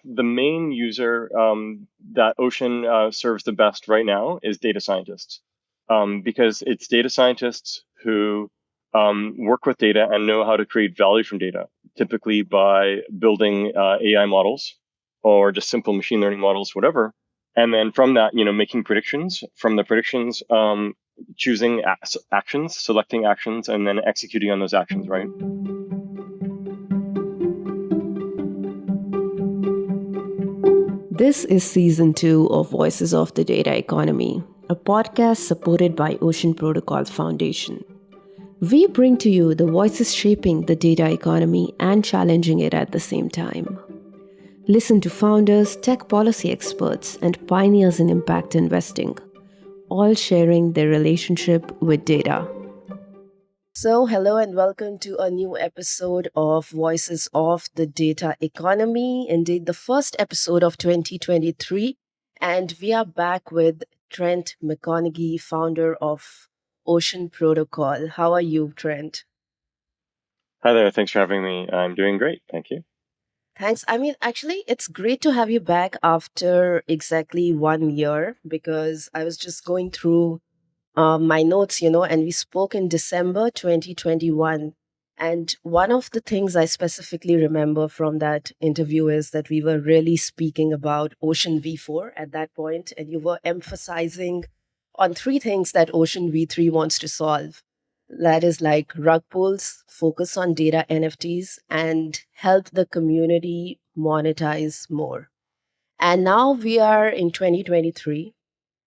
the main user that Ocean serves the best right now is data scientists, because it's data scientists who work with data and know how to create value from data, typically by building AI models or just simple machine learning models, whatever. And then from that, making predictions. From the predictions, choosing actions, selecting actions, and then executing on those actions, right? This is season 2 of Voices of the Data Economy, a podcast supported by Ocean Protocols Foundation. We bring to you the voices shaping the data economy and challenging it at the same time. Listen to founders, tech policy experts, and pioneers in impact investing, all sharing their relationship with data. So, hello and welcome to a new episode of Voices of the Data Economy. Indeed, the first episode of 2023. And we are back with Trent McConaghy, founder of Ocean Protocol. How are you, Trent? Hi there. Thanks for having me. I'm doing great. Thank you. Thanks. Actually, it's great to have you back after exactly 1 year because I was just going through my notes, and we spoke in December 2021. And one of the things I specifically remember from that interview is that we were really speaking about Ocean V4 at that point, and you were emphasizing on three things that Ocean V3 wants to solve. That is like rug pulls, focus on data NFTs, and help the community monetize more. And now we are in 2023.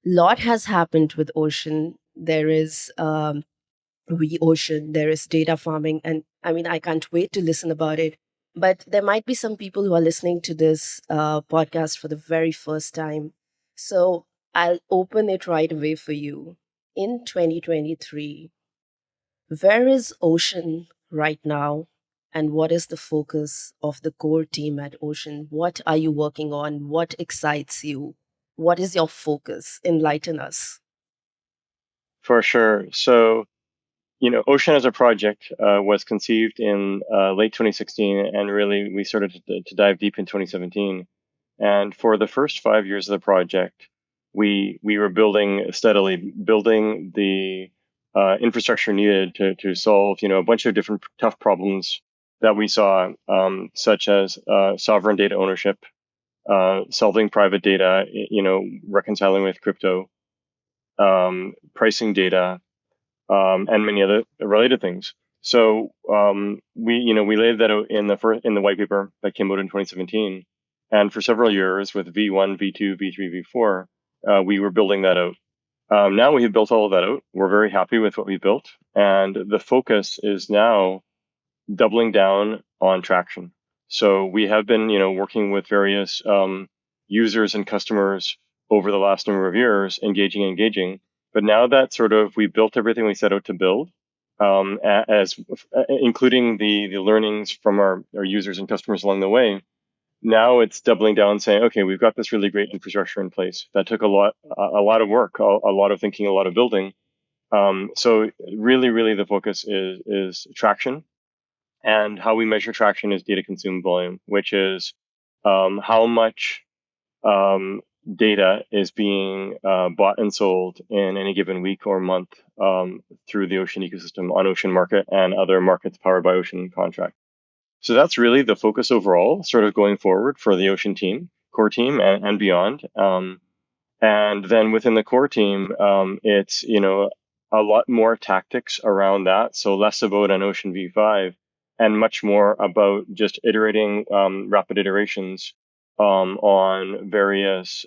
Lot has happened with Ocean. There is Ocean, there is data farming, and I can't wait to listen about it. But there might be some people who are listening to this podcast for the very first time. So I'll open it right away for you. In 2023, where is Ocean right now? And what is the focus of the core team at Ocean? What are you working on? What excites you? What is your focus? Enlighten us. For sure. So, Ocean as a project was conceived in late 2016, and really we started to dive deep in 2017. And for the first 5 years of the project, we were building steadily, building the infrastructure needed to solve, a bunch of different tough problems that we saw, such as sovereign data ownership, solving private data, reconciling with crypto, pricing data, and many other related things. So we laid that out in the white paper that came out in 2017, and for several years with V1, V2, V3, V4, we were building that out. Now we have built all of that out. We're very happy with what we built, and the focus is now doubling down on traction. So we have been, working with various users and customers over the last number of years, engaging. But now that sort of we built everything we set out to build, as including the learnings from our users and customers along the way. Now it's doubling down, saying, okay, we've got this really great infrastructure in place. That took a lot of work, a lot of thinking, a lot of building. So really, the focus is traction, and how we measure traction is data consumed volume, which is how much data is being bought and sold in any given week or month through the Ocean ecosystem on Ocean Market and other markets powered by Ocean contract. So that's really the focus overall, sort of going forward for the Ocean team, core team, and beyond. And then within the core team, it's a lot more tactics around that. So less about an Ocean V5 and much more about just iterating, rapid iterations on various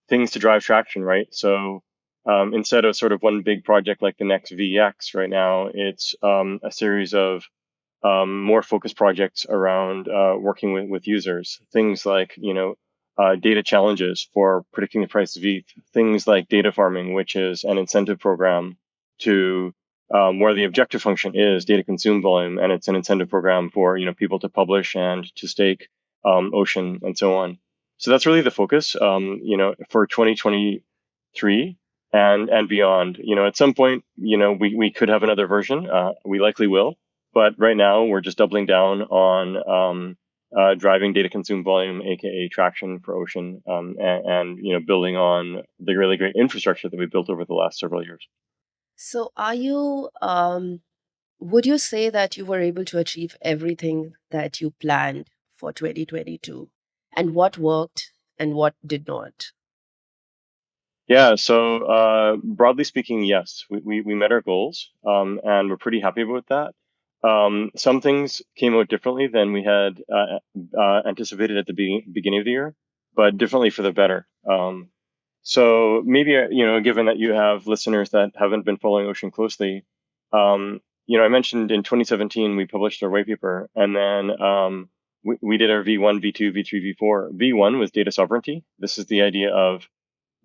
things to drive traction, right? So instead of sort of one big project like the next VX right now, it's a series of more focused projects around working with users. Things like, data challenges for predicting the price of ETH, things like data farming, which is an incentive program to where the objective function is data consumed volume, and it's an incentive program for people to publish and to stake Ocean and so on. So that's really the focus, for 2023 and beyond. At some point, we could have another version. We likely will, but right now we're just doubling down on driving data consume volume, aka traction for Ocean, and building on the really great infrastructure that we built over the last several years. So, would you say that you were able to achieve everything that you planned for 2022? And what worked and what did not? Yeah, so broadly speaking, yes, we met our goals, and we're pretty happy about that. Some things came out differently than we had anticipated at the beginning of the year, but differently for the better. So maybe, given that you have listeners that haven't been following Ocean closely, I mentioned in 2017 we published our white paper, and then we did our V1, V2, V3, V4. V1 was data sovereignty. This is the idea of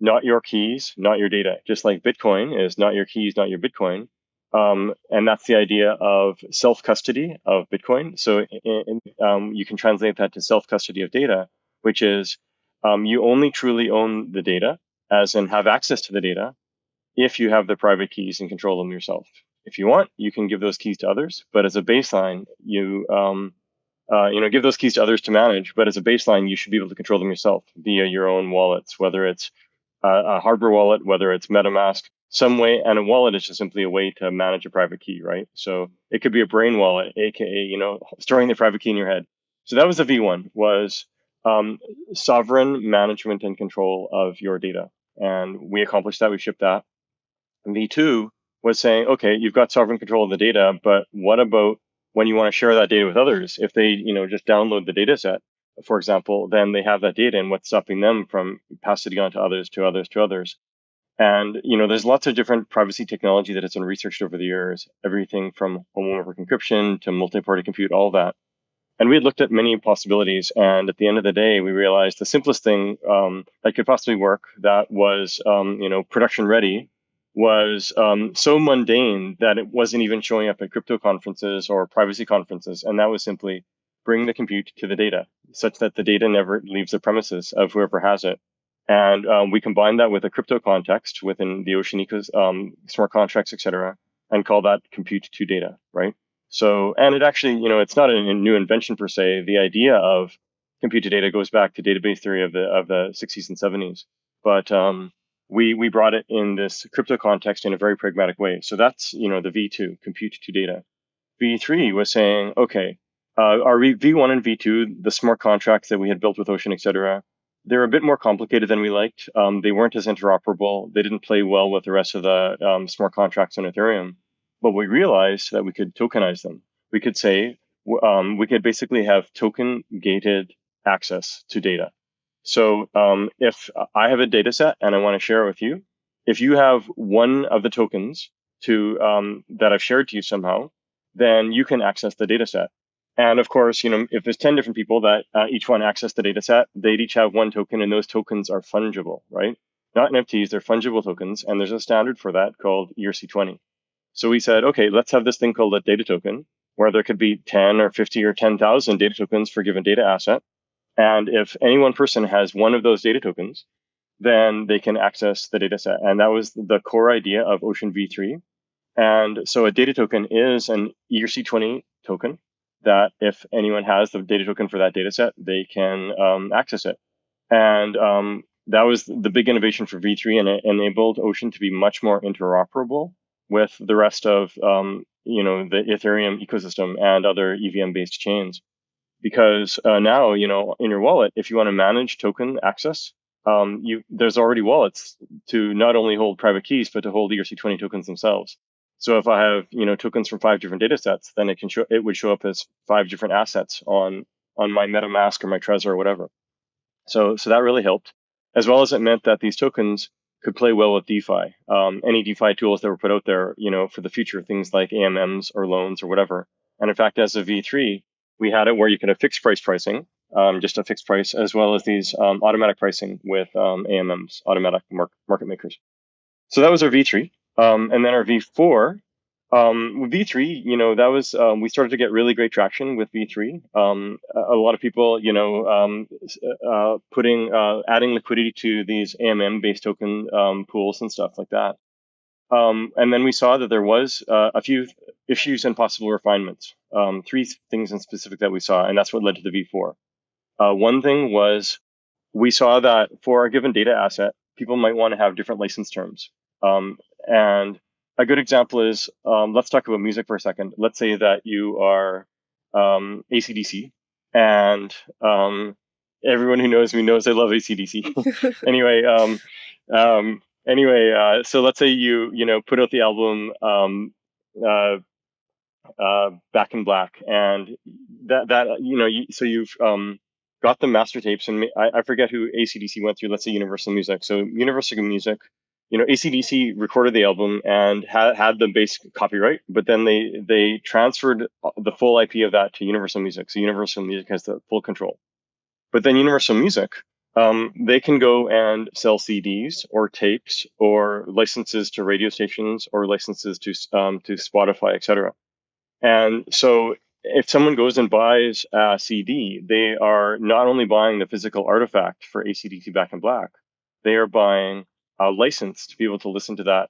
not your keys, not your data. Just like Bitcoin is not your keys, not your Bitcoin. And that's the idea of self custody of Bitcoin. So you can translate that to self custody of data, which is you only truly own the data, as in have access to the data, if you have the private keys and control them yourself. If you want, you can give those keys to others, but as a baseline, give those keys to others to manage. But as a baseline, you should be able to control them yourself via your own wallets, whether it's a hardware wallet, whether it's MetaMask, some way. And a wallet is just simply a way to manage a private key, right? So it could be a brain wallet, aka storing the private key in your head. So that was the V1, was um, sovereign management and control of your data, and we accomplished that. We shipped that. And V2 was saying, okay, you've got sovereign control of the data, but what about when you want to share that data with others? If they, just download the data set, for example, then they have that data, and what's stopping them from passing it on to others, to others, to others? And, there's lots of different privacy technology that has been researched over the years, everything from homomorphic encryption to multi-party compute, all that. And we had looked at many possibilities, and at the end of the day, we realized the simplest thing that could possibly work that was, production ready, was so mundane that it wasn't even showing up at crypto conferences or privacy conferences, and that was simply bring the compute to the data, such that the data never leaves the premises of whoever has it. And we combined that with a crypto context within the Ocean ecos, smart contracts, etc., and call that compute to data, right? So, and it actually, it's not a new invention per se. The idea of computed data goes back to database theory of the 60s and 70s, but we brought it in this crypto context in a very pragmatic way. So that's the V2, compute to data. V3 was saying, okay, our V1 and V2, the smart contracts that we had built with Ocean, etc., they're a bit more complicated than we liked. They weren't as interoperable. They didn't play well with the rest of the smart contracts on Ethereum. But we realized that we could tokenize them. We could say, we could basically have token gated access to data. So if I have a data set and I want to share it with you, if you have one of the tokens that I've shared to you somehow, then you can access the data set. And of course, if there's 10 different people that each one access the data set, they'd each have one token, and those tokens are fungible, right? Not NFTs, they're fungible tokens. And there's a standard for that called ERC20. So we said, okay, let's have this thing called a data token, where there could be 10 or 50 or 10,000 data tokens for a given data asset. And if any one person has one of those data tokens, then they can access the data set. And that was the core idea of Ocean V3. And so a data token is an ERC20 token that if anyone has the data token for that data set, they can access it. And that was the big innovation for V3, and it enabled Ocean to be much more interoperable with the rest of the Ethereum ecosystem and other EVM-based chains. Because now, in your wallet, if you want to manage token access, there's already wallets to not only hold private keys, but to hold ERC20 tokens themselves. So if I have, tokens from 5 different data sets, then it would show up as 5 different assets on my MetaMask or my Trezor or whatever. So that really helped, as well as it meant that these tokens could play well with DeFi. Any DeFi tools that were put out there, for the future, things like AMMs or loans or whatever. And in fact, as a V3, we had it where you could have fixed price pricing, just a fixed price, as well as these automatic pricing with AMMs, automatic market makers. So that was our V3. And then our V4, with V3, that was, we started to get really great traction with V3. A lot of people, adding liquidity to these AMM based token pools and stuff like that. And then we saw that there was a few issues and possible refinements. Three things in specific that we saw, and that's what led to the V4. One thing was we saw that for a given data asset, people might want to have different license terms. And a good example is, let's talk about music for a second. Let's say that you are ACDC, and everyone who knows me knows I love ACDC. anyway, so let's say you put out the album uh, Back in Black, and so you've got the master tapes, and I forget who ACDC went through. Let's say Universal Music. So Universal Music, ACDC recorded the album and had the basic copyright, but then they transferred the full IP of that to Universal Music. So Universal Music has the full control. But then Universal Music, they can go and sell CDs or tapes or licenses to radio stations or licenses to Spotify, etc. And so if someone goes and buys a CD, they are not only buying the physical artifact for ACDC Back in Black, they are buying a license to be able to listen to that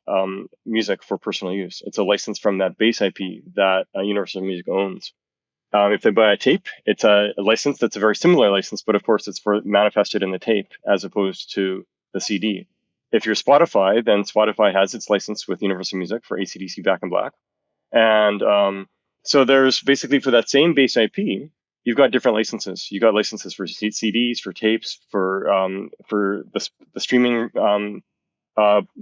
music for personal use. It's a license from that base IP that Universal Music owns. If they buy a tape, it's a license that's a very similar license, but of course it's for manifested in the tape as opposed to the CD. If you're Spotify, then Spotify has its license with Universal Music for ACDC Back in Black. And so there's basically for that same base IP, you've got different licenses. You've got licenses for CDs, for tapes, for the streaming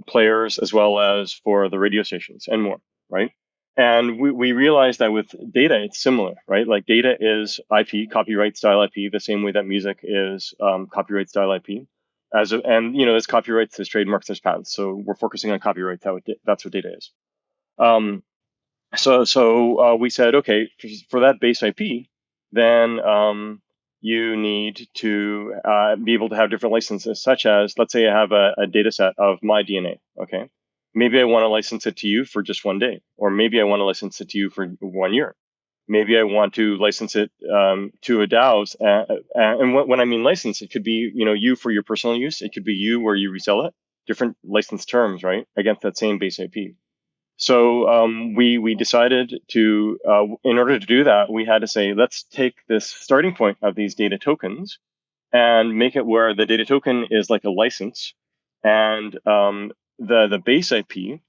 players, as well as for the radio stations and more, right? And we realized that with data, it's similar, right? Like data is IP, copyright style IP, the same way that music is copyright style IP. And there's copyrights, there's trademarks, there's patents. So we're focusing on copyright. That's what data is. So we said, okay, for that base IP, then you need to be able to have different licenses, such as, let's say I have a data set of my DNA, okay? Maybe I want to license it to you for just one day, or maybe I want to license it to you for 1 year. Maybe I want to license it to a DAOs. And when I mean license, it could be, you for your personal use. It could be you where you resell it, different license terms, right? Against that same base IP. So we decided to, in order to do that, we had to say, let's take this starting point of these data tokens and make it where the data token is like a license, and the base IP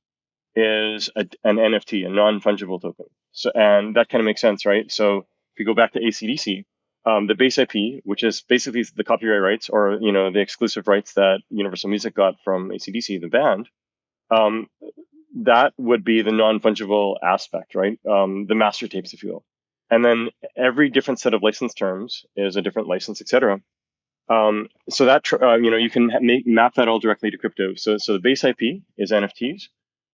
is an NFT, a non-fungible token. So, and that kind of makes sense, right? So if you go back to ACDC, the base IP, which is basically the copyright rights or the exclusive rights that Universal Music got from ACDC, the band. Um, that would be the non-fungible aspect, right? The master tapes, if you will. And then every different set of license terms is a different license, etc. So that you can map that all directly to crypto. So the base IP is NFTs,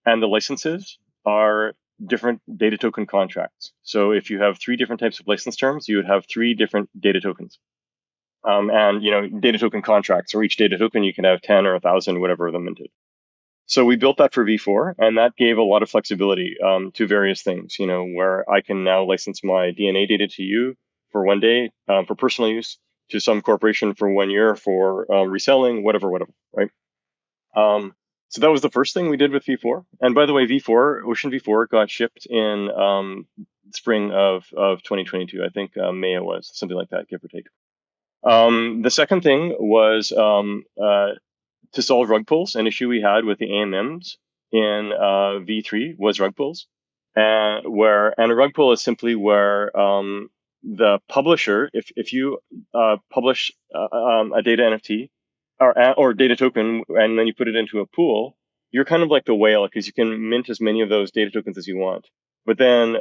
and the licenses are different data token contracts. So if you have three different types of license terms, you would have three different data tokens. And data token contracts, or each data token you can have 10 or 1,000, whatever of them minted. So we built that for V4, and that gave a lot of flexibility to various things, where I can now license my DNA data to you for 1 day for personal use, to some corporation for 1 year for reselling, whatever, right? So that was the first thing we did with V4. And by the way, Ocean V4 got shipped in spring of 2022. I think May it was, something like that, give or take. The second thing was to solve rug pulls. An issue we had with the AMMs in V3 was rug pulls, and a rug pull is simply where the publisher, if you publish a data NFT or data token, and then you put it into a pool, you're kind of like the whale because you can mint as many of those data tokens as you want. But then,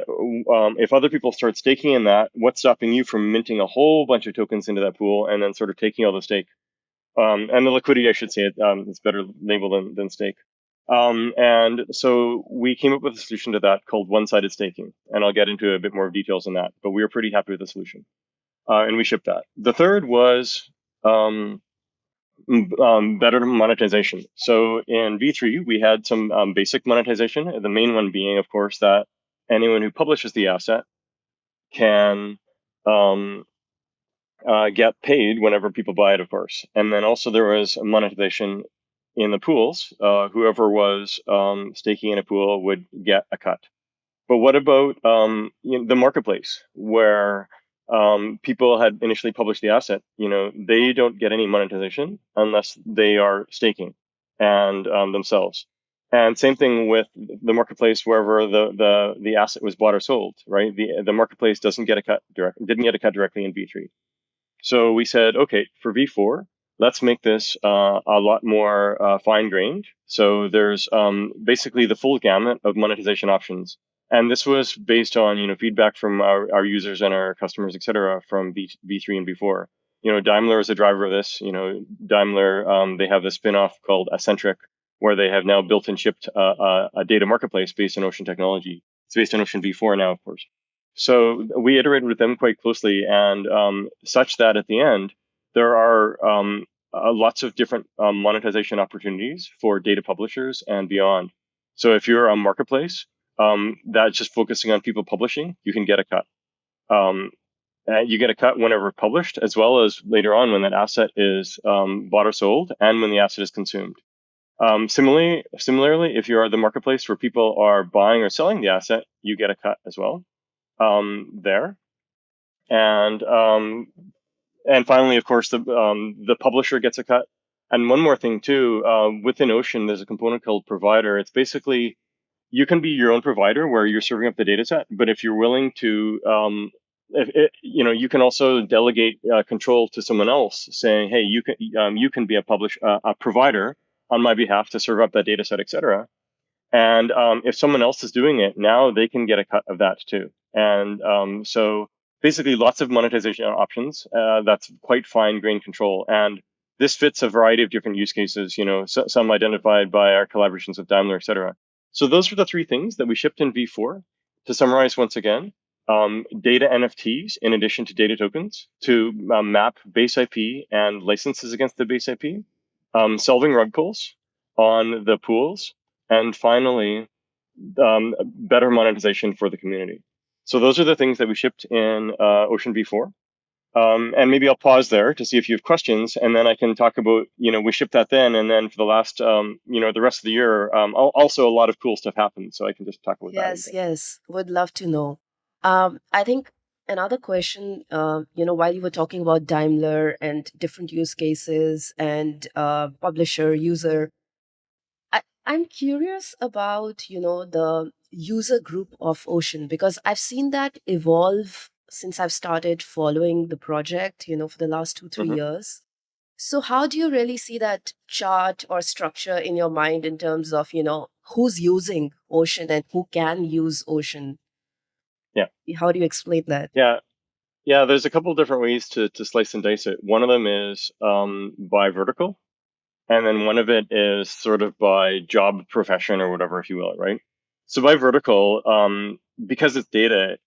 if other people start staking in that, what's stopping you from minting a whole bunch of tokens into that pool and then sort of taking all the stake? And the liquidity, I should say, it's better labeled than stake. And so we came up with a solution to that called one-sided staking, and I'll get into a bit more details on that. But we were pretty happy with the solution, and we shipped that. The third was better monetization. So in V3, we had some basic monetization. The main one being, of course, that anyone who publishes the asset can get paid whenever people buy it, of course. And then also there was monetization in the pools, whoever was staking in a pool would get a cut. But what about the marketplace where people had initially published the asset? They don't get any monetization unless they are staking and themselves. And same thing with the marketplace wherever the asset was bought or sold, right? The marketplace didn't get a cut directly in V3. So we said, okay, for V4, let's make this a lot more fine-grained. So there's basically the full gamut of monetization options. And this was based on feedback from our users and our customers, et cetera, from V3 and V4. Daimler is a driver of this. Daimler, they have a spin-off called Accentric, where they have now built and shipped a data marketplace based on Ocean technology. It's based on Ocean V4 now, of course. So we iterated with them quite closely, and such that at the end, there are lots of different monetization opportunities for data publishers and beyond. So if you're a marketplace that's just focusing on people publishing, you can get a cut. You get a cut whenever published, as well as later on when that asset is bought or sold, and when the asset is consumed. Similarly, if you are the marketplace where people are buying or selling the asset, you get a cut as well there. And finally, of course, the publisher gets a cut. And one more thing too, within Ocean, there's a component called provider. It's basically you can be your own provider where you're serving up the data set, but if you're willing to, you can also delegate control to someone else, saying, "Hey, you can be a provider on my behalf to serve up that data set, etc." And if someone else is doing it, now they can get a cut of that too. And so basically lots of monetization options. That's quite fine-grained control. And this fits a variety of different use cases, some identified by our collaborations with Daimler, et cetera. So those are the three things that we shipped in V4. To summarize once again, data NFTs in addition to data tokens to map base IP and licenses against the base IP, solving rug pulls on the pools, and finally, better monetization for the community. So those are the things that we shipped in Ocean V4. And maybe I'll pause there to see if you have questions, and then I can talk about, we shipped that then, and then for the last, the rest of the year, also a lot of cool stuff happened. So I can just talk about that a Yes, bit. yes, would love to know. I think another question, while you were talking about Daimler and different use cases and publisher, user, I'm curious about, the user group of Ocean because I've seen that evolve since I've started following the project, for the last 2, 3 Hmm. years. So how do you really see that chart or structure in your mind in terms of, who's using Ocean and who can use Ocean? Yeah, How do you explain that? yeah, yeah. There's a couple different ways to slice and dice it. One of them is by vertical. And then one of it is sort of by job profession or whatever, if you will, right? So by vertical, because it's data,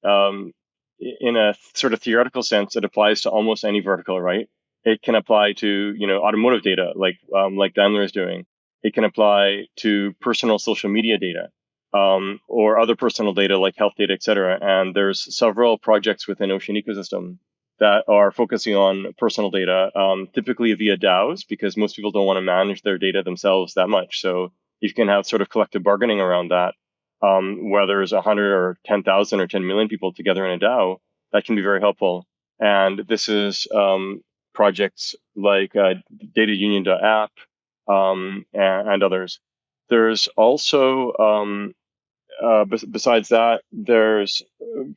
in a sort of theoretical sense, it applies to almost any vertical, right? It can apply to, automotive data, like Daimler is doing. It can apply to personal social media data, or other personal data like health data, et cetera. And there's several projects within Ocean ecosystem that are focusing on personal data, typically via DAOs, because most people don't want to manage their data themselves that much. So you can have sort of collective bargaining around that, where there's 100 or 10,000 or 10 million people together in a DAO. That can be very helpful. And this is projects like DataUnion.app and others. There's also besides that, there's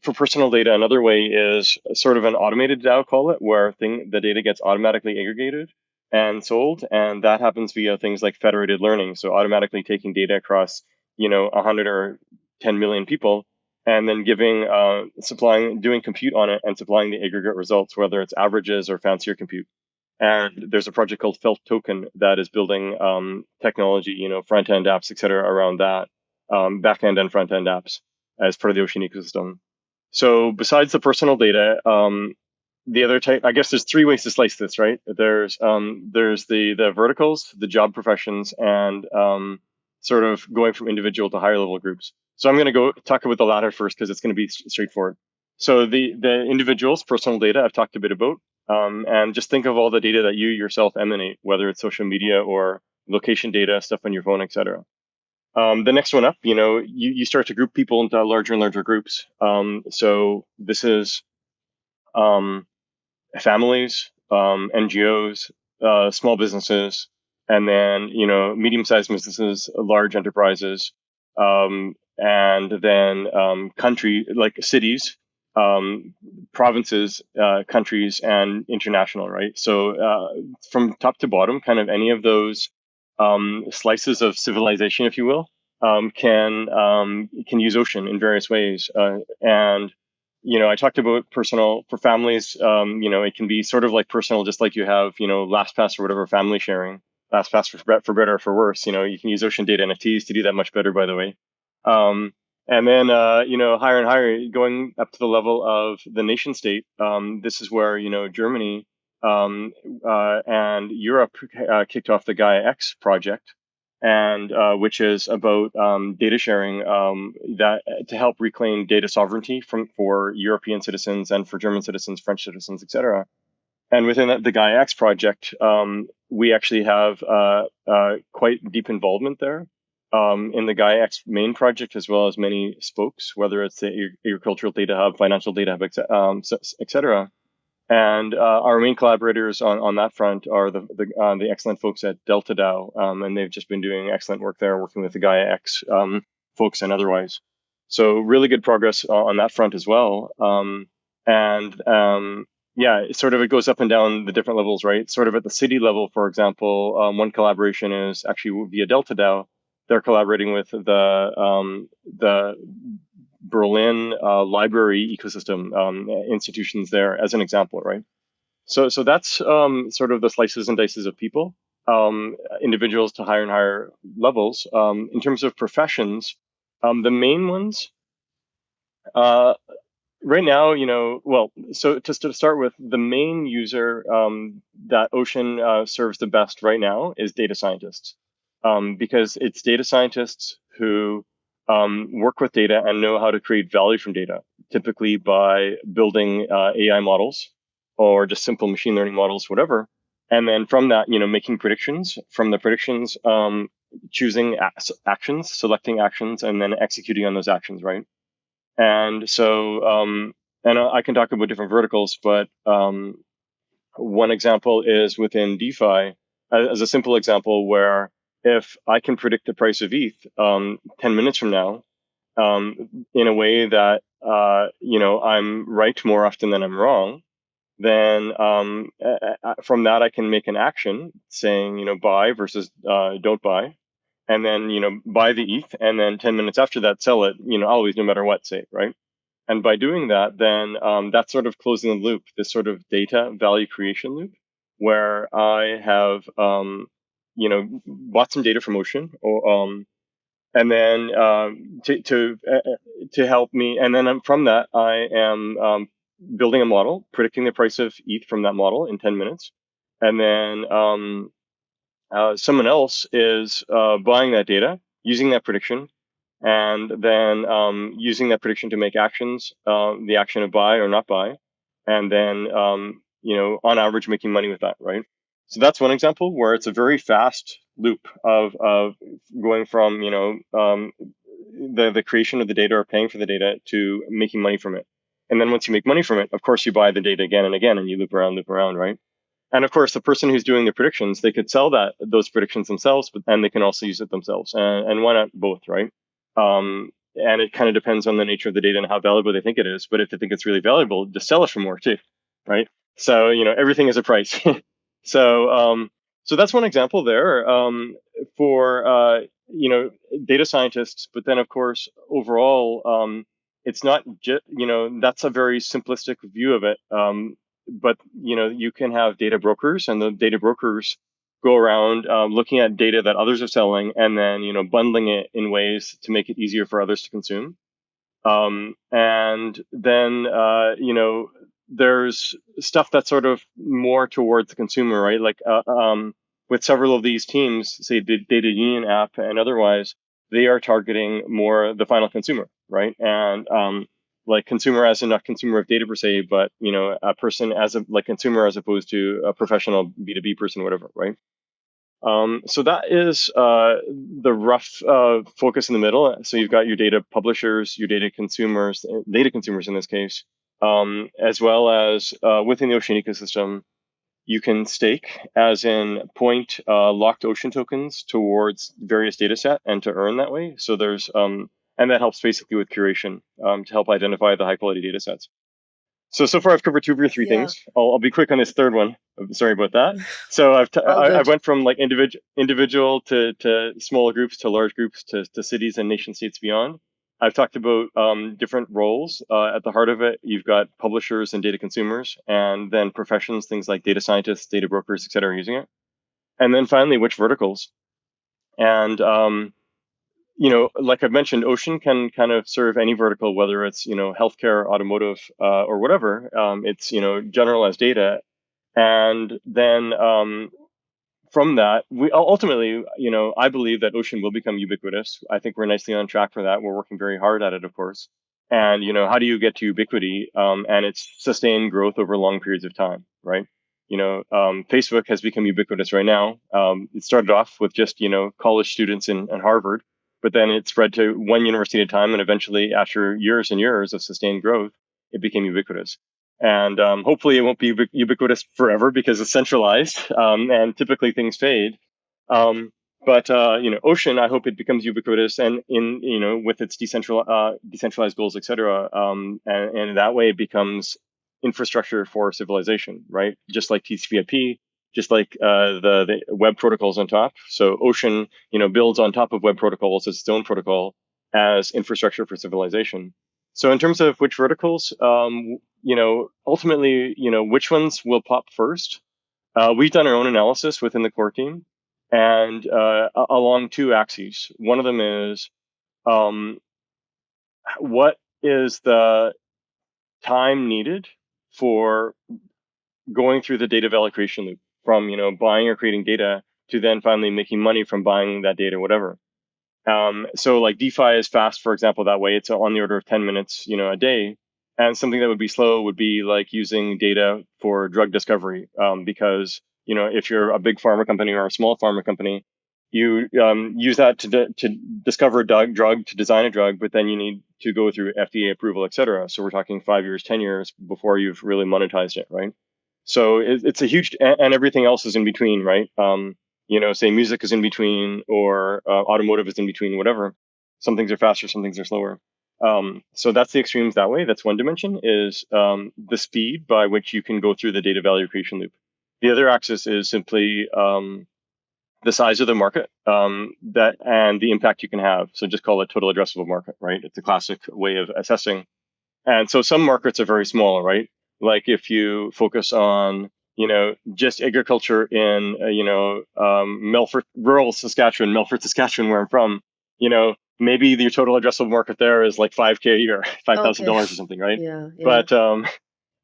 for personal data, another way is sort of an automated DAO, call it, where the data gets automatically aggregated and sold, and that happens via things like federated learning. So automatically taking data across, 100 or 10 million people, and then doing compute on it and supplying the aggregate results, whether it's averages or fancier compute. And there's a project called Felt Token that is building technology, front end apps, et cetera, around that, back end and front end apps as part of the Ocean ecosystem. So besides the personal data, the other type, I guess there's three ways to slice this, right? There's the verticals, the job professions, and sort of going from individual to higher level groups. So I'm going to go talk about the latter first because it's going to be straightforward. So the individuals, personal data, I've talked a bit about. And just think of all the data that you yourself emanate, whether it's social media or location data, stuff on your phone, etc. The next one up, you start to group people into larger and larger groups. So this is um, families, NGOs, small businesses, and then medium-sized businesses, large enterprises, and then country like cities, provinces, countries, and international. Right. So from top to bottom, kind of any of those slices of civilization, if you will, can use ocean in various ways, and I talked about personal for families. It can be sort of like personal, just like you have, LastPass or whatever family sharing. LastPass for better or for worse. You can use Ocean Data NFTs to do that much better, by the way. Um, and then, higher and higher, going up to the level of the nation state. This is where, Germany and Europe kicked off the Gaia X project, and which is about data sharing that to help reclaim data sovereignty for European citizens and for German citizens, French citizens, etc. And within the Gaia X project, we actually have quite deep involvement there in the Gaia X main project, as well as many spokes, whether it's the agricultural data hub, financial data hub, etc. And our main collaborators on that front are the excellent folks at Delta DAO, and they've just been doing excellent work there, working with the Gaia X folks and otherwise. So really good progress on that front as well. And yeah, it goes up and down the different levels, right? Sort of at the city level, for example, one collaboration is actually via Delta DAO. They're collaborating with the Berlin library ecosystem institutions there as an example, right? So that's sort of the slices and dices of people, individuals to higher and higher levels. In terms of professions, the main ones uh, right now, so just to start with, the main user that Ocean serves the best right now is data scientists, because it's data scientists who work with data and know how to create value from data, typically by building AI models or just simple machine learning models, whatever. And then from that, making predictions. From the predictions, choosing actions, selecting actions, and then executing on those actions, right? And so, and I can talk about different verticals, but one example is within DeFi, as a simple example, where if I can predict the price of ETH 10 minutes from now, in a way that, I'm right more often than I'm wrong, then from that I can make an action saying, buy versus don't buy. And then, buy the ETH, and then 10 minutes after that, sell it, always, no matter what, say, right? And by doing that, then that's sort of closing the loop, this sort of data value creation loop, where I have, bought some data from Ocean, and then to help me, and then from that, I am building a model, predicting the price of ETH from that model in 10 minutes, and then someone else is buying that data, using that prediction, and then using that prediction to make actions, the action of buy or not buy, and then on average making money with that, right? So that's one example where it's a very fast loop of going from the creation of the data or paying for the data to making money from it. And then once you make money from it, of course you buy the data again and again, and you loop around, right? And of course, the person who's doing the predictions, they could sell those predictions themselves, but and they can also use it themselves. And why not both, right? And it kind of depends on the nature of the data and how valuable they think it is. But if they think it's really valuable, just sell it for more too, right? So everything is a price. so so that's one example there for data scientists. But then of course overall, it's not just that's a very simplistic view of it. But you can have data brokers, and the data brokers go around looking at data that others are selling, and then bundling it in ways to make it easier for others to consume. And then there's stuff that's sort of more towards the consumer, right? Like with several of these teams, say the Data Union app and otherwise, they are targeting more the final consumer, right? And like consumer as in not consumer of data per se, but a person as a like consumer as opposed to a professional B2B person, whatever, right? So that is the rough focus in the middle. So you've got your data publishers, your data consumers in this case, as well as within the Ocean ecosystem, you can stake, as in point locked Ocean tokens towards various data set and to earn that way. So and that helps basically with curation to help identify the high quality data sets. So far I've covered two of your three Yeah. things. I'll be quick on this third one. Sorry about that. So All I good. went from like individual to smaller groups to large groups to cities and nation states beyond. I've talked about different roles. At the heart of it, you've got publishers and data consumers, and then professions, things like data scientists, data brokers, et cetera, using it. And then finally, which verticals. And like I've mentioned, Ocean can kind of serve any vertical, whether it's healthcare, automotive, or whatever. It's generalized data, and then from that, we ultimately, I believe that Ocean will become ubiquitous. I think we're nicely on track for that. We're working very hard at it, of course. And how do you get to ubiquity? And it's sustained growth over long periods of time, right? Facebook has become ubiquitous right now. It started off with just college students in Harvard, but then it spread to one university at a time, and eventually, after years and years of sustained growth, it became ubiquitous. And hopefully, it won't be ubiquitous forever because it's centralized, and typically things fade. Um, but Ocean, I hope it becomes ubiquitous, and in with its decentralized goals, etc. And that way, it becomes infrastructure for civilization, right? Just like TCP/IP, just like the web protocols on top. So Ocean, builds on top of web protocols as its own protocol as infrastructure for civilization. So in terms of which verticals, ultimately, which ones will pop first? We've done our own analysis within the core team, and along two axes. One of them is um, what is the time needed for going through the data value creation loop from buying or creating data to then finally making money from buying that data, whatever. So like DeFi is fast, for example, that way it's on the order of 10 minutes, a day. And something that would be slow would be like using data for drug discovery, because if you're a big pharma company or a small pharma company, you use that to discover a drug, to design a drug, but then you need to go through FDA approval, et cetera. So we're talking 5 years, 10 years before you've really monetized it, right? So it's a huge, and everything else is in between, right? Say music is in between or automotive is in between, whatever. Some things are faster, some things are slower. So that's the extremes that way. That's one dimension is the speed by which you can go through the data value creation loop. The other axis is simply the size of the market that and the impact you can have. So just call it total addressable market, right? It's a classic way of assessing. And so some markets are very small, right? Like if you focus on, just agriculture in, Melfort, rural Saskatchewan, Melfort, Saskatchewan, where I'm from, maybe your total addressable market there is like 5K a year, Okay. $5,000 or something, right? Yeah, yeah.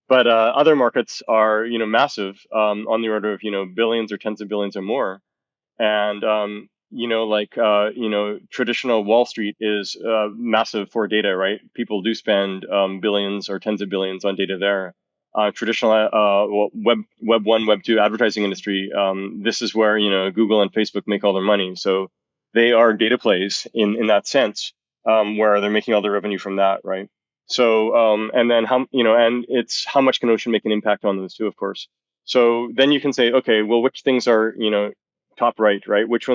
But other markets are, massive, on the order of, billions or tens of billions or more. And traditional Wall Street is massive for data, right? People do spend billions or tens of billions on data there. Traditional web one, web two advertising industry. This is where Google and Facebook make all their money. So they are data plays in that sense, where they're making all their revenue from that, right? So and then and it's how much can Ocean make an impact on those too, of course. So then you can say, okay, well, which things are top right, right? Which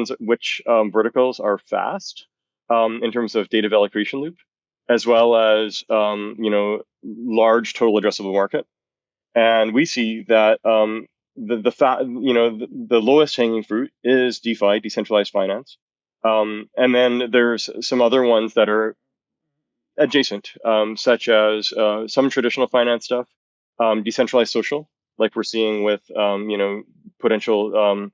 verticals are fast in terms of data value creation loop, as well as large total addressable market. And we see that the lowest hanging fruit is DeFi, decentralized finance, and then there's some other ones that are adjacent, such as some traditional finance stuff, decentralized social, like we're seeing with potential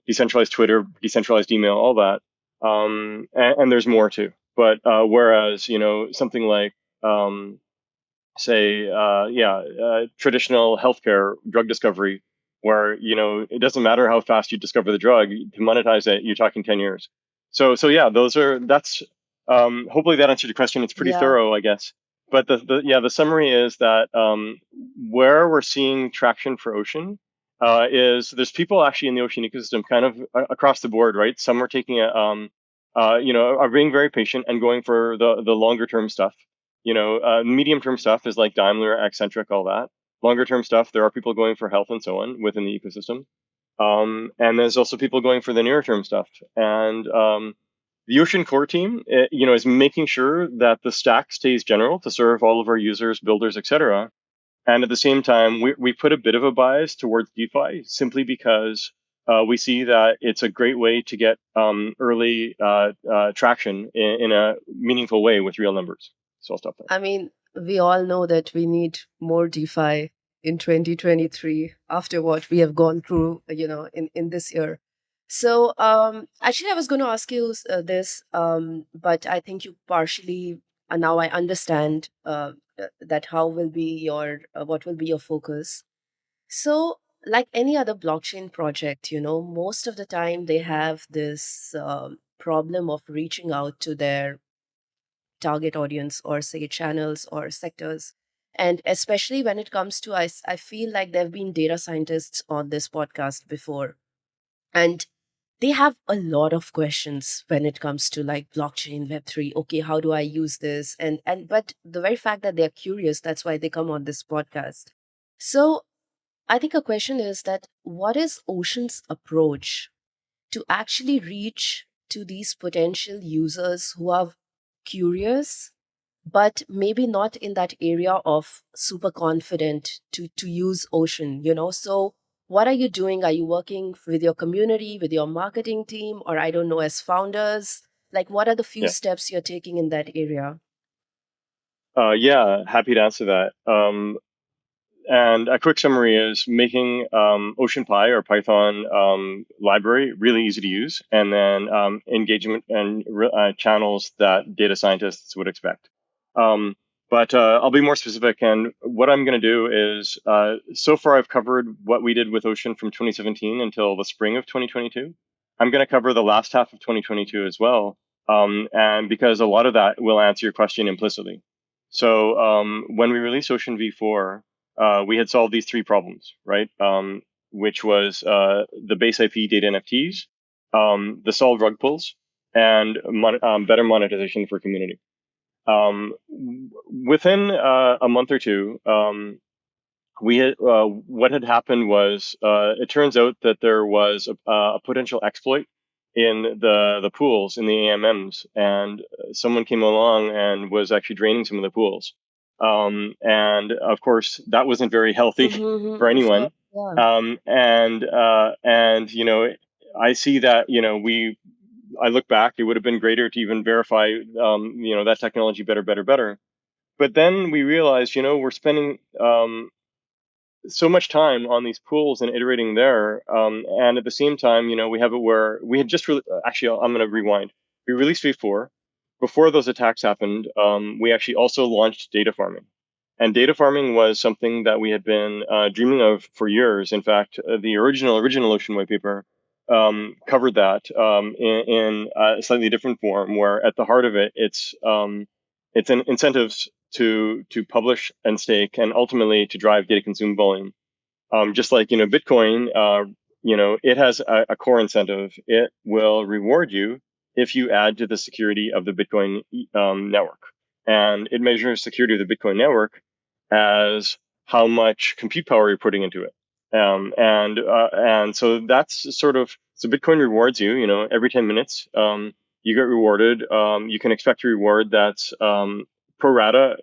decentralized Twitter, decentralized email, all that, and there's more too. But whereas something like traditional healthcare drug discovery, where it doesn't matter how fast you discover the drug to monetize it, you're talking 10 years. So yeah, that's hopefully that answered your question. It's pretty Yeah. thorough, I guess. But the summary is that where we're seeing traction for Ocean is there's people actually in the ocean ecosystem kind of across the board, right? Some are taking are being very patient and going for the longer term stuff. Medium term stuff is like Daimler, Accentric, all that. Longer term stuff, there are people going for health and so on within the ecosystem. And there's also people going for the near term stuff. And the Ocean Core team, is making sure that the stack stays general to serve all of our users, builders, etc. And at the same time, we put a bit of a bias towards DeFi simply because we see that it's a great way to get early traction in a meaningful way with real numbers. So I'll stop there. I mean, we all know that we need more DeFi in 2023 after what we have gone through, in this year. So, actually, I was going to ask you this, but I think you partially, now I understand that how will be what will be your focus. So, like any other blockchain project, most of the time they have this problem of reaching out to their target audience, or say channels or sectors. And especially when it comes to, I feel like there have been data scientists on this podcast before, and they have a lot of questions when it comes to like blockchain, Web3. Okay, how do I use this? But the very fact that they're curious, that's why they come on this podcast. So I think a question is that what is Ocean's approach to actually reach to these potential users who are curious, but maybe not in that area of super confident to use Ocean, So what are you doing? Are you working with your community, with your marketing team, or I don't know, as founders? Like, what are the few Yeah. steps you're taking in that area? Yeah, happy to answer that. And a quick summary is making OceanPy or Python library really easy to use, and then engagement and channels that data scientists would expect. Um, but I'll be more specific, and what I'm going to do is, so far I've covered what we did with Ocean from 2017 until the spring of 2022. I'm going to cover the last half of 2022 as well, and because a lot of that will answer your question implicitly. So when we released Ocean V4, we had solved these three problems, right? Which was the base IP data NFTs, the solved rug pulls, and better monetization for community. Within a month or two, we had, what had happened was it turns out that there was a potential exploit in the pools in the AMMs, and someone came along and was actually draining some of the pools. And of course, that wasn't very healthy for Of course, anyone. yeah. And I see that I look back, it would have been greater to even verify that technology better. But then we realized, we're spending so much time on these pools and iterating there. And at the same time, we have it where we had just actually, I'm going to rewind. We released V4. Before those attacks happened, we actually also launched data farming. And data farming was something that we had been dreaming of for years. In fact, the original Ocean white paper covered that in a slightly different form, where at the heart of it, it's an incentives to publish and stake, and ultimately to drive data consume volume. Just like Bitcoin, it has a core incentive. It will reward you if you add to the security of the Bitcoin network, and it measures security of the Bitcoin network as how much compute power you're putting into it. And so that's sort of, so Bitcoin rewards you. Every 10 minutes you get rewarded. You can expect a reward that's pro rata,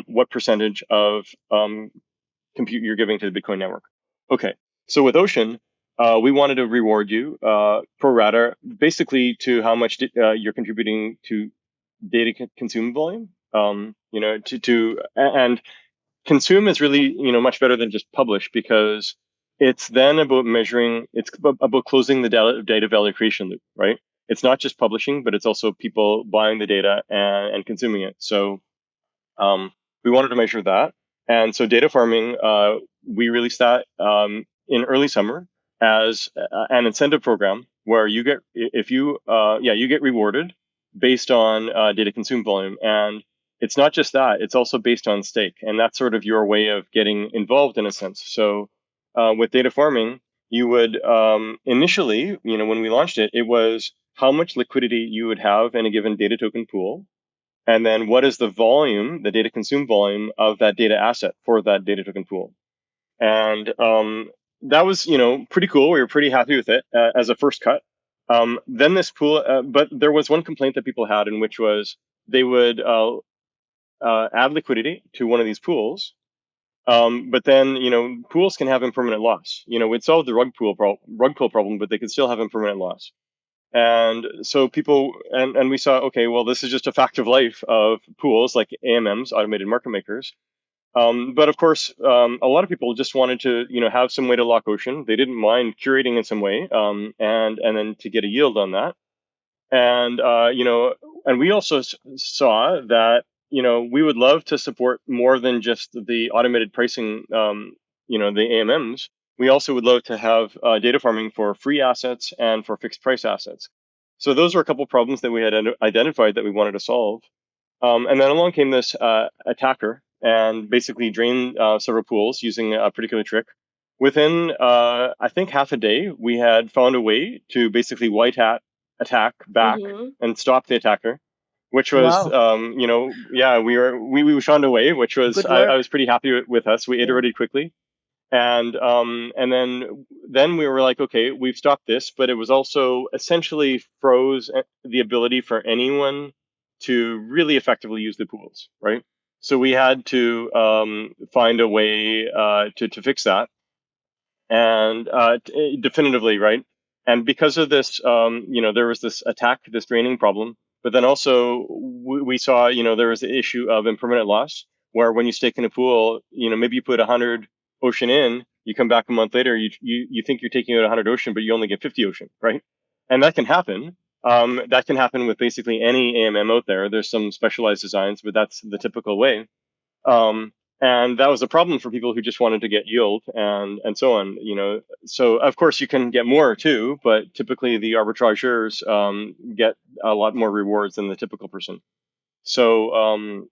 what percentage of compute you're giving to the Bitcoin network. Okay, so with Ocean, we wanted to reward you pro rata, basically to how much you're contributing to data consume volume. And consume is really much better than just publish, because it's then about measuring. It's about closing the data value creation loop, right? It's not just publishing, but it's also people buying the data and consuming it. So we wanted to measure that. And so data farming, we released that in early summer as an incentive program where you get, if you, you get rewarded based on data consume volume. And it's not just that, it's also based on stake. And that's sort of your way of getting involved in a sense. So with data farming, you would initially, when we launched it, it was how much liquidity you would have in a given data token pool, and then what is the volume, the data consumed volume of that data asset for that data token pool. And that was, pretty cool. We were pretty happy with it as a first cut. Then this pool, but there was one complaint that people had, in which was they would add liquidity to one of these pools, but then, pools can have impermanent loss. We'd solved the rug pull problem, but they could still have impermanent loss. And so people, and we saw, okay, well, this is just a fact of life of pools like AMMs, automated market makers. But of course, a lot of people just wanted to, have some way to lock ocean. They didn't mind curating in some way, and then to get a yield on that. And and we also saw that we would love to support more than just the automated pricing, the AMMs. We also would love to have data farming for free assets and for fixed price assets. So those were a couple problems that we had identified that we wanted to solve. And then along came this attacker and basically drained several pools using a particular trick. Within, I think, half a day, we had found a way to basically white hat attack back Mm-hmm. and stop the attacker, which was, Wow. yeah, we found a way, which was, Good I work. was pretty happy with us. We Yeah. iterated quickly, and then we were like, okay, we've stopped this, but it was also essentially froze the ability for anyone to really effectively use the pools, right? So we had to find a way to fix that, and definitively, right? And because of this, there was this attack, this draining problem, but then also we saw, there was the issue of impermanent loss, where when you stake in a pool, maybe you put 100 ocean in, you come back a month later, you think you're taking out 100 ocean, but you only get 50 ocean, right? And that can happen. That can happen with basically any AMM out there. There's some specialized designs, but that's the typical way. Um, and that was a problem for people who just wanted to get yield and so on. So of course you can get more too, but typically the arbitrageurs get a lot more rewards than the typical person. So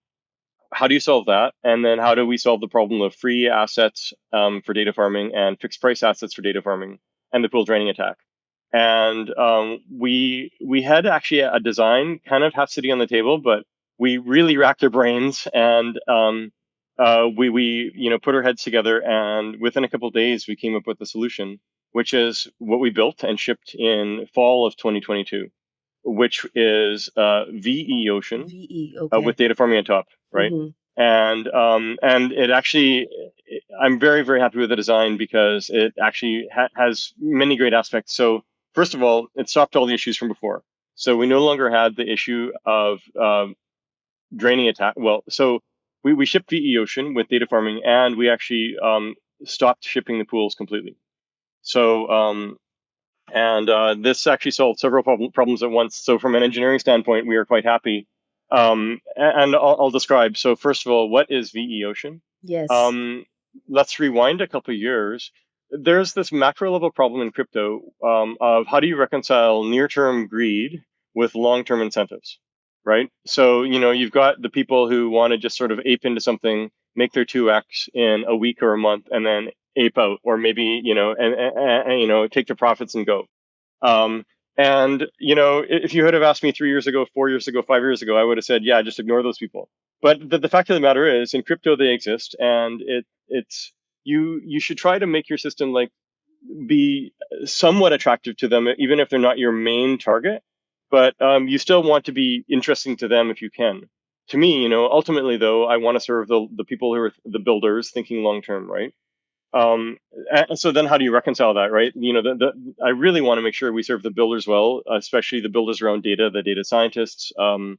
how do you solve that? And then how do we solve the problem of free assets for data farming and fixed price assets for data farming and the pool draining attack? And we had actually a design kind of half sitting on the table, but we really racked our brains, and we put our heads together, and within a couple of days we came up with a solution, which is what we built and shipped in fall of 2022, which is VE Ocean VE. Okay. with data farming on top, right? Mm-hmm. And it actually, I'm very very happy with the design because it actually has many great aspects. So first of all, it stopped all the issues from before. So we no longer had the issue of draining attack. Well, so we shipped VE Ocean with data farming, and we actually stopped shipping the pools completely. So and this actually solved several problems at once. So from an engineering standpoint, we are quite happy. And I'll describe. So first of all, what is VE Ocean? Yes. Um, let's rewind a couple of years. There's this macro level problem in crypto of how do you reconcile near-term greed with long-term incentives, right? So you've got the people who want to just sort of ape into something, make their 2x in a week or a month, and then ape out, or maybe and take the profits and go. Um, and if you had have asked me 3 years ago, 4 years ago, 5 years ago, I would have said, yeah, just ignore those people. But the fact of the matter is, in crypto, they exist, and it's you should try to make your system like be somewhat attractive to them, even if they're not your main target. But you still want to be interesting to them if you can. To me, ultimately though, I want to serve the people who are the builders, thinking long term, right? Um, and so then how do you reconcile that, right? I really want to make sure we serve the builders well, especially the builders around data, the data scientists, and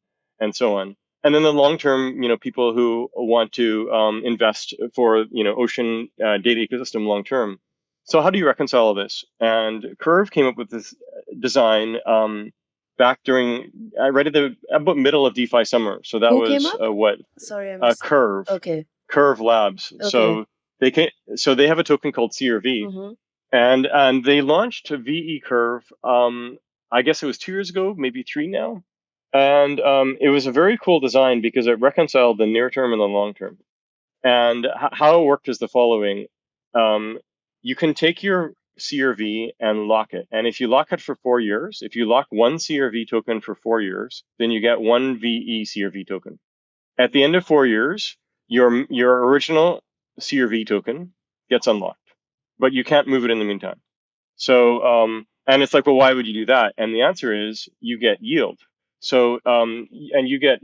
so on. And then the long term, people who want to invest for, ocean data ecosystem long term. So how do you reconcile all this? And Curve came up with this design back during, right at the about middle of DeFi summer. So that Who came was up? what Sorry, I missed. Curve, Okay. Curve Labs. Okay. So they have a token called CRV, Mm-hmm. and they launched a VE Curve. I guess it was 2 years ago, maybe three now, and it was a very cool design because it reconciled the near term and the long term. And how it worked is the following: um, you can take your CRV and lock it. And if you lock it for 4 years, if you lock one CRV token for 4 years, then you get one VE CRV token. At the end of 4 years, your original CRV token gets unlocked, but you can't move it in the meantime. So, and it's like, well, why would you do that? And the answer is you get yield. So, and you get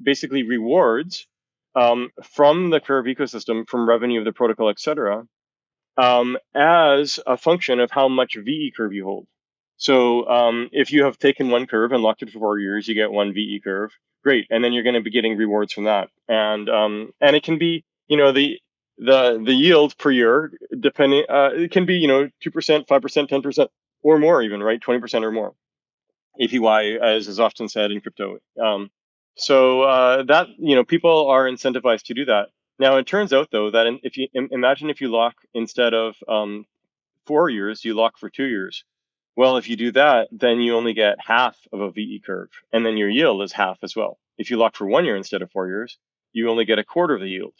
basically rewards from the Curve ecosystem, from revenue of the protocol, etc., as a function of how much VE curve you hold. So if you have taken one curve and locked it for 4 years, you get one VE curve. Great, and then you're going to be getting rewards from that, and it can be, the yield per year, depending, it can be 2%, 5%, 10%, or more even, right? 20% or more. APY, as is often said in crypto. So that, people are incentivized to do that. Now it turns out though that if you imagine, if you lock instead of 4 years, you lock for 2 years. Well, if you do that, then you only get half of a VE curve, and then your yield is half as well. If you lock for 1 year instead of 4 years, you only get a quarter of the yield.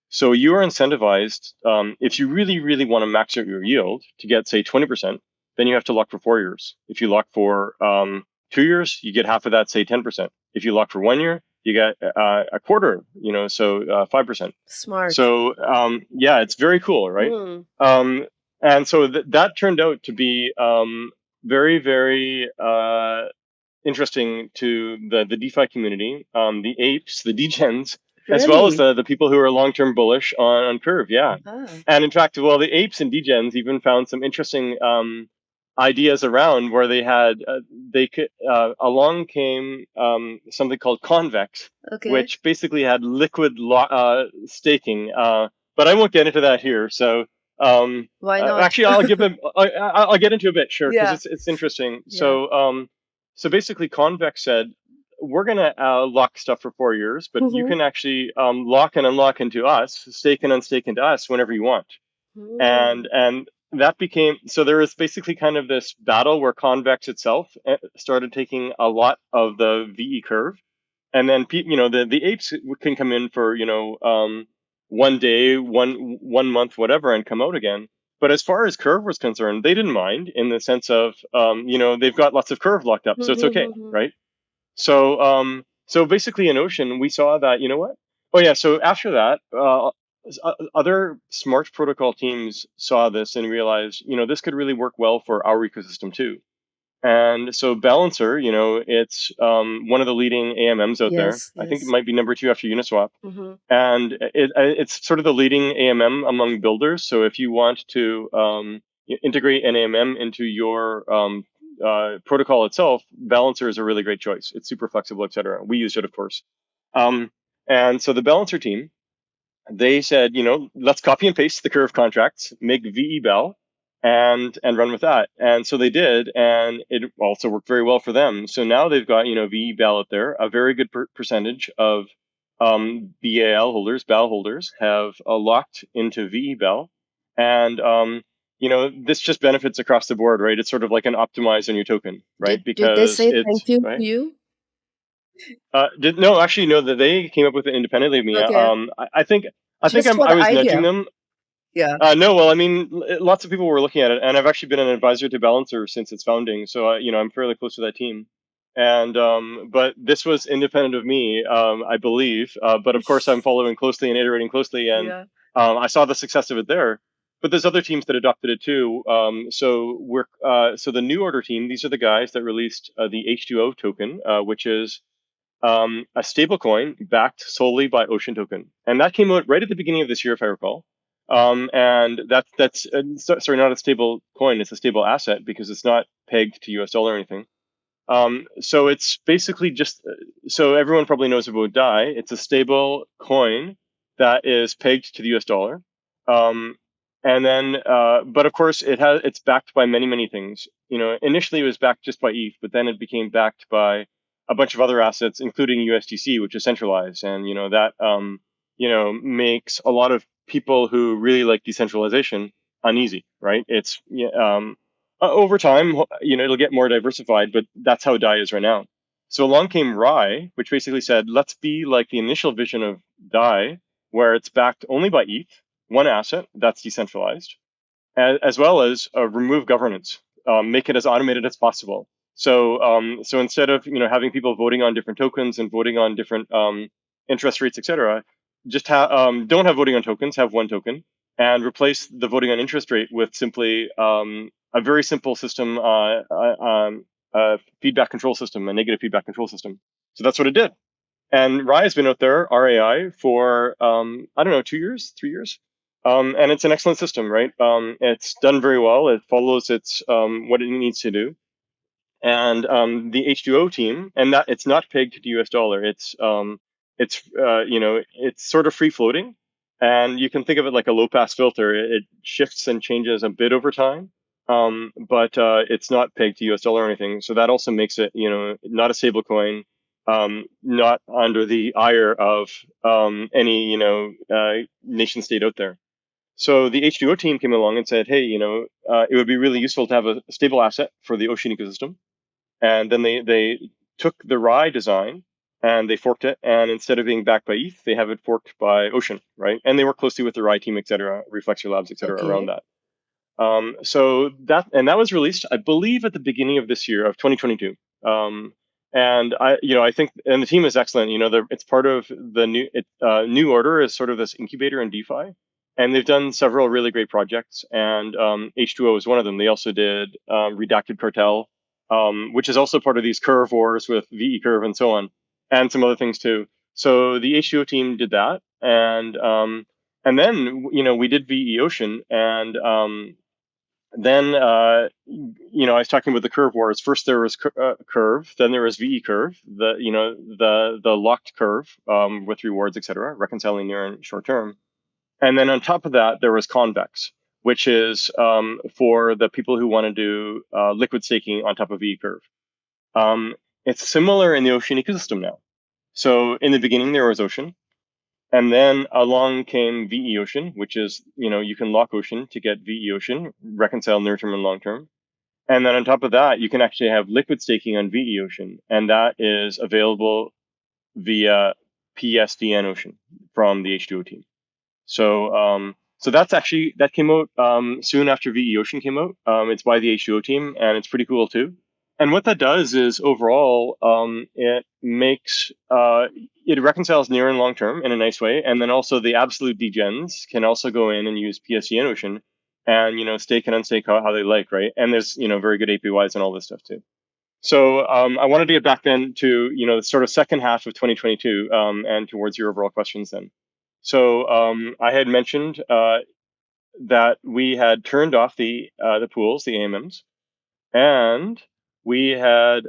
So you are incentivized, if you really, really want to max out your yield to get, say, 20%, then you have to lock for 4 years. If you lock for 2 years, you get half of that, say 10%. If you lock for 1 year, you get a quarter, so 5%. Smart. So yeah, it's very cool, right? Hmm. And so that turned out to be very, very interesting to the DeFi community, the apes, the degens, as well as Really? the people who are long-term bullish on Curve. Yeah. Ah. And in fact, well, the apes and degens even found some interesting ideas around where they had, they could, along came something called convex, Okay. which basically had liquid staking. But I won't get into that here. So Why not? actually, I'll get into a bit, sure, because Yeah. it's interesting. Yeah. So basically, Convex said, we're gonna lock stuff for 4 years, but you Mm-hmm. can actually lock and unlock into us, stake and unstake into us whenever you want. Hmm. And that became, so there was basically kind of this battle where Convex itself started taking a lot of the VE curve, and then the apes can come in for 1 day, one month, whatever, and come out again. But as far as curve was concerned, they didn't mind, in the sense of they've got lots of curve locked up, so it's okay, Mm-hmm. right? So basically in Ocean, we saw that, you know what? Oh yeah, so after that, other smart protocol teams saw this and realized, this could really work well for our ecosystem too. And so Balancer, it's one of the leading AMMs out there. Yes. I think it Yes. might be number two after Uniswap. Mm-hmm. And it's sort of the leading AMM among builders. So if you want to integrate an AMM into your protocol itself, Balancer is a really great choice. It's super flexible, etc. We use it, of course. Um, and so the Balancer team, they said, let's copy and paste the Curve contracts, make VE Bell, and run with that. And so they did, and it also worked very well for them. So now they've got VE Bell out there. A very good percentage of BAL holders, BAL holders, have locked into VE Bell, and this just benefits across the board, right? It's sort of like an optimize on your token, right? Did they Because say it's thank you to right. you? No, actually, no. That they came up with it independently of me. Okay. I think Just for I the was nudging idea. them. Yeah. No, well, I mean, lots of people were looking at it, and I've actually been an advisor to Balancer since its founding, so I'm fairly close to that team. And but this was independent of me, I believe. But of course, I'm following closely and iterating closely, and Yeah. I saw the success of it there. But there's other teams that adopted it too. So the New Order team, these are the guys that released the H2O token, which is a stablecoin backed solely by Ocean Token, and that came out right at the beginning of this year, if I recall. And that's sorry, not a stable coin; it's a stable asset because it's not pegged to US dollar or anything. So it's basically just, so everyone probably knows about DAI. It's a stable coin that is pegged to the US dollar. Um, and then, but of course, it's backed by many, many things. Initially it was backed just by ETH, but then it became backed by a bunch of other assets, including USDC, which is centralized. And, that, makes a lot of people who really like decentralization uneasy, right? It's, over time, it'll get more diversified, but that's how DAI is right now. So along came Rye, which basically said, let's be like the initial vision of DAI, where it's backed only by ETH, one asset that's decentralized. as well as remove governance, make it as automated as possible. So instead of having people voting on different tokens and voting on different interest rates, etc., just don't have voting on tokens, have one token, and replace the voting on interest rate with simply a very simple system, feedback control system, a negative feedback control system. So that's what it did. And Rai has been out there, RAI, for I don't know, 2 years, 3 years, and it's an excellent system, right? It's done very well. It follows its what it needs to do, and the H2O team, and that it's not pegged to the US dollar. It's sort of free floating, and you can think of it like a low pass filter. It shifts and changes a bit over time, but it's not pegged to US dollar or anything. So that also makes it not a stable coin, not under the ire of any nation state out there. So the H2O team came along and said, hey, it would be really useful to have a stable asset for the ocean ecosystem. And then they took the Rye design and they forked it. And instead of being backed by ETH, they have it forked by Ocean, right? And they work closely with the Rye team, et cetera, Reflexer Labs, et cetera, around Okay. that. So that was released, I believe, at the beginning of this year of 2022. And I think, and the team is excellent. It's part of the new order is sort of this incubator in DeFi, and they've done several really great projects. And H2O is one of them. They also did Redacted Cartel, which is also part of these curve wars with VE Curve and so on, and some other things too. So the H2O team did that, and then we did VE Ocean, and then I was talking about the curve wars. First there was curve, then there was VE curve, the locked curve with rewards, etc., reconciling near and short term. And then on top of that, there was convex, which is for the people who want to do liquid staking on top of VE curve. It's similar in the Ocean ecosystem now. So in the beginning, there was Ocean. And then along came VE Ocean, which is, you can lock Ocean to get VE Ocean, reconcile near term and long term. And then on top of that, you can actually have liquid staking on VE Ocean, and that is available via PSDN Ocean from the H2O team. So that came out soon after VE Ocean came out. It's by the H2O team, and it's pretty cool too. And what that does is overall, it reconciles near and long term in a nice way, and then also the absolute degens can also go in and use PSDN Ocean, and stake and unstake how they like, right? And there's very good APYs and all this stuff too. So I wanted to get back then to the sort of second half of 2022 and towards your overall questions then. So I had mentioned that we had turned off the pools, the AMMs, and we had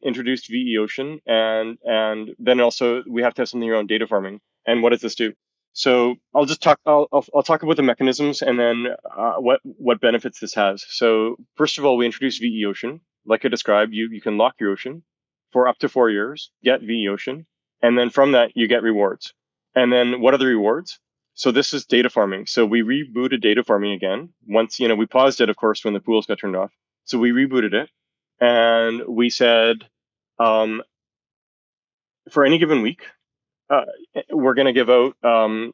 introduced VE Ocean, and then also we have to have something around data farming. And what does this do? So I'll just talk. I'll talk about the mechanisms and then what benefits this has. So first of all, we introduced VE Ocean. Like I described, you can lock your Ocean for up to 4 years, get VE Ocean, and then from that you get rewards. And then what are the rewards? So this is data farming. So we rebooted data farming again. Once we paused it, of course, when the pools got turned off. So we rebooted it, and we said, for any given week, uh, we're going to give out.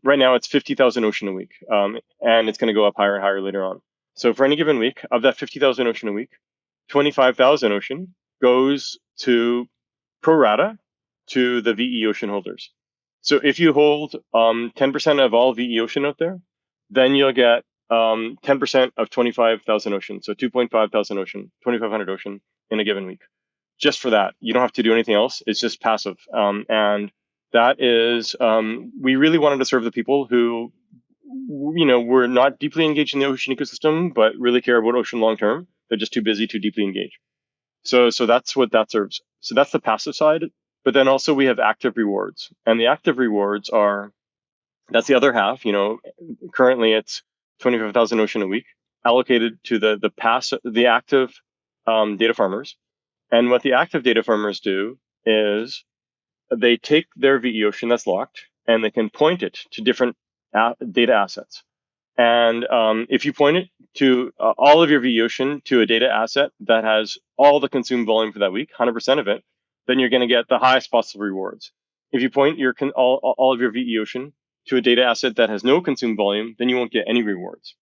Right now, it's 50,000 Ocean a week, and it's going to go up higher and higher later on. So for any given week, of that 50,000 Ocean a week, 25,000 Ocean goes to pro rata to the VE Ocean holders. So if you hold 10% of all VE Ocean out there, then you'll get 10% of 25,000 Ocean. So 2,500 Ocean, 2,500 Ocean in a given week. Just for that. You don't have to do anything else. It's just passive. And that is, we really wanted to serve the people who, were not deeply engaged in the ocean ecosystem, but really care about ocean long term. They're just too busy to deeply engage. So that's what that serves. So that's the passive side. But then also we have active rewards, and the active rewards that's the other half. Currently it's 25,000 Ocean a week allocated to the active data farmers. And what the active data farmers do is they take their VE Ocean that's locked and they can point it to different data assets. And if you point it to all of your VE Ocean to a data asset that has all the consumed volume for that week, 100% of it, then you're going to get the highest possible rewards. If you point all of your VE Ocean to a data asset that has no consumed volume, then you won't get any rewards.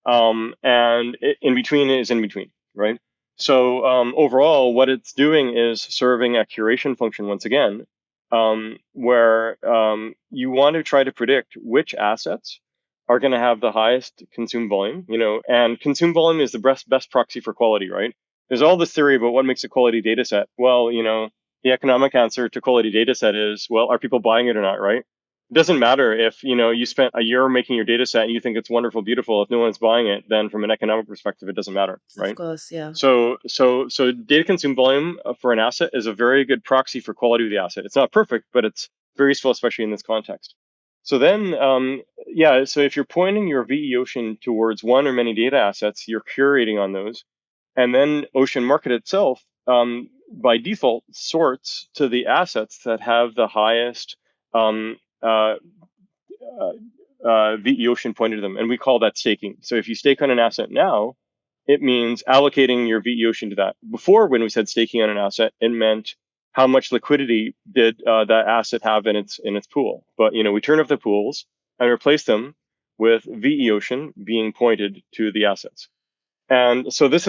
and in between is in between, right? So overall, what it's doing is serving a curation function once again, where you want to try to predict which assets are going to have the highest consume volume, and consume volume is the best proxy for quality, right? There's all this theory about what makes a quality data set. Well, the economic answer to quality data set is, well, are people buying it or not, right? It doesn't matter if you spent a year making your data set and you think it's wonderful, beautiful. If no one's buying it, then from an economic perspective, it doesn't matter, Of right? course, yeah. So data consume volume for an asset is a very good proxy for quality of the asset. It's not perfect, but it's very useful, especially in this context. So then, yeah, so if you're pointing your VE Ocean towards one or many data assets, you're curating on those. And then Ocean Market itself, by default, sorts to the assets that have the highest uh, VE Ocean pointed to them. And we call that staking. So if you stake on an asset now, it means allocating your VE Ocean to that. Before, when we said staking on an asset, it meant how much liquidity did that asset have in its pool. But we turn off the pools and replace them with VE Ocean being pointed to the assets. And so that's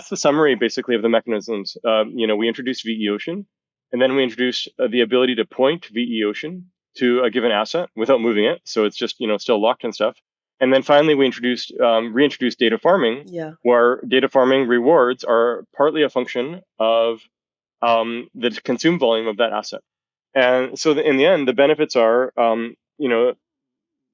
the summary basically of the mechanisms. We introduced VE Ocean, and then we introduced the ability to point VE Ocean to a given asset without moving it. So it's just still locked and stuff. And then finally we reintroduced data farming, Yeah. where data farming rewards are partly a function of the consume volume of that asset. And so in the end, the benefits are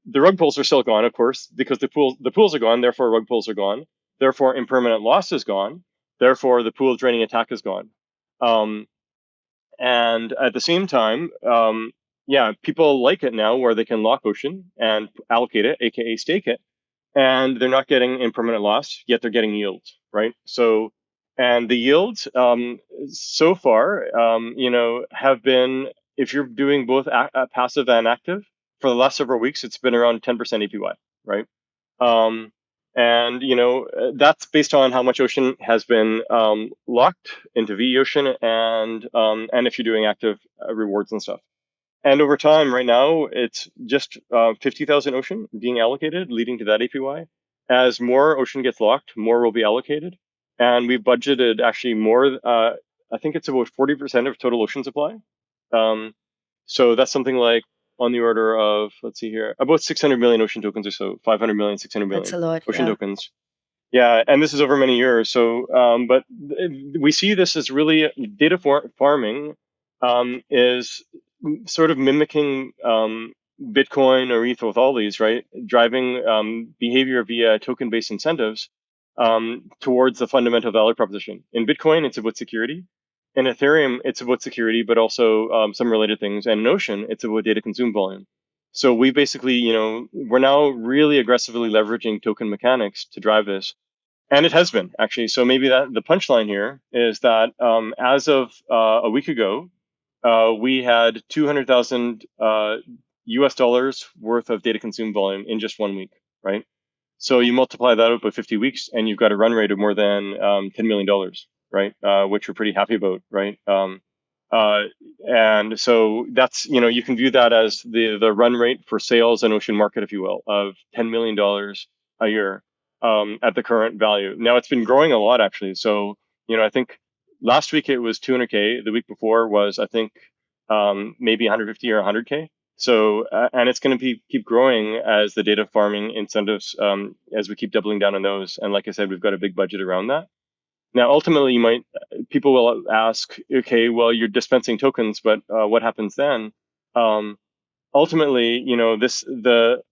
the rug pulls are still gone, of course, because the pools are gone. Therefore, rug pulls are gone. Therefore, impermanent loss is gone. Therefore, the pool draining attack is gone. Um, and at the same time, yeah, people like it now where they can lock Ocean and allocate it, aka stake it, and they're not getting impermanent loss, yet they're getting yields, right? So, and the yields so far, have been, if you're doing both passive and active, for the last several weeks, it's been around 10% APY, right? Um, and that's based on how much Ocean has been locked into V Ocean, and if you're doing active rewards and stuff. And over time, right now, it's just 50,000 Ocean being allocated, leading to that APY. As more Ocean gets locked, more will be allocated. And we've budgeted actually more, I think it's about 40% of total Ocean supply. Um, so that's something like on the order of, let's see here, about 600 million Ocean tokens or so, 500 million, 600 That's million a lot, Ocean yeah. tokens. Yeah, and this is over many years. So, but we see this as really data farming is sort of mimicking Bitcoin or ETH with all these, right? Driving behavior via token-based incentives towards the fundamental value proposition. In Bitcoin, it's about security. In Ethereum, it's about security, but also some related things. And in Ocean, it's about data consume volume. So we basically, we're now really aggressively leveraging token mechanics to drive this. And it has been actually. So maybe that the punchline here is that as of a week ago, we had 200,000 US dollars worth of data consumed volume in just 1 week, right? So you multiply that out by 50 weeks, and you've got a run rate of more than $10 million, right? Which we're pretty happy about, right? Uh, and so that's you can view that as the run rate for sales and Ocean Market, if you will, of $10 million a year at the current value. Now it's been growing a lot actually. So I think last week it was 200K. The week before was I think maybe 150 or 100K. So, and it's going to keep growing as the data farming incentives, as we keep doubling down on those. And like I said, we've got a big budget around that. Now, ultimately, people will ask, okay, well, you're dispensing tokens, but what happens then? Um, Ultimately, the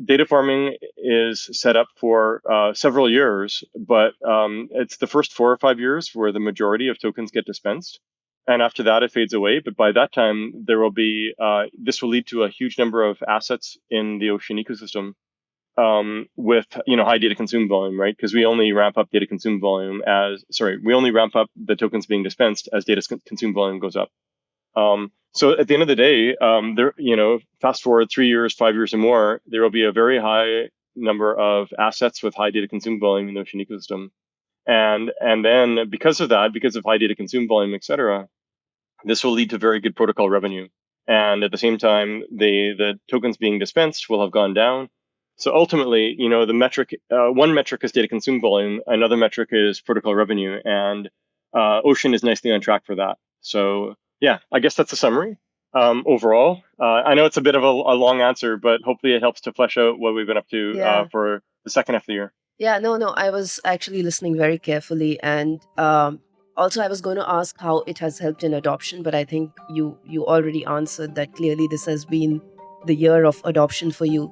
data farming is set up for several years, but it's the first 4 or 5 years where the majority of tokens get dispensed, and after that, it fades away. But by that time, there will be this will lead to a huge number of assets in the Ocean ecosystem with high data consume volume, right? Because we only ramp up data consume volume we only ramp up the tokens being dispensed as data consume volume goes up. So at the end of the day, fast forward 3 years, 5 years, or more, there will be a very high number of assets with high data consume volume in the Ocean ecosystem, and then because of that, because of high data consume volume, etc., this will lead to very good protocol revenue. And at the same time, the tokens being dispensed will have gone down. So ultimately, the metric, one metric is data consumed volume, another metric is protocol revenue, and Ocean is nicely on track for that. So yeah, I guess that's a summary. Overall, I know it's a bit of a long answer, but hopefully it helps to flesh out what we've been up to Yeah. for the second half of the year. Yeah, no, I was actually listening very carefully, and also I was going to ask how it has helped in adoption, but I think you already answered that clearly. This has been the year of adoption for you.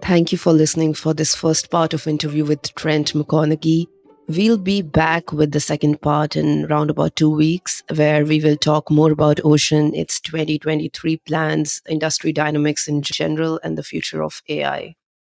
Thank you for listening for this first part of interview with Trent McConaghy. We'll be back with the second part in around about 2 weeks, where we will talk more about Ocean, its 2023 plans, industry dynamics in general, and the future of AI.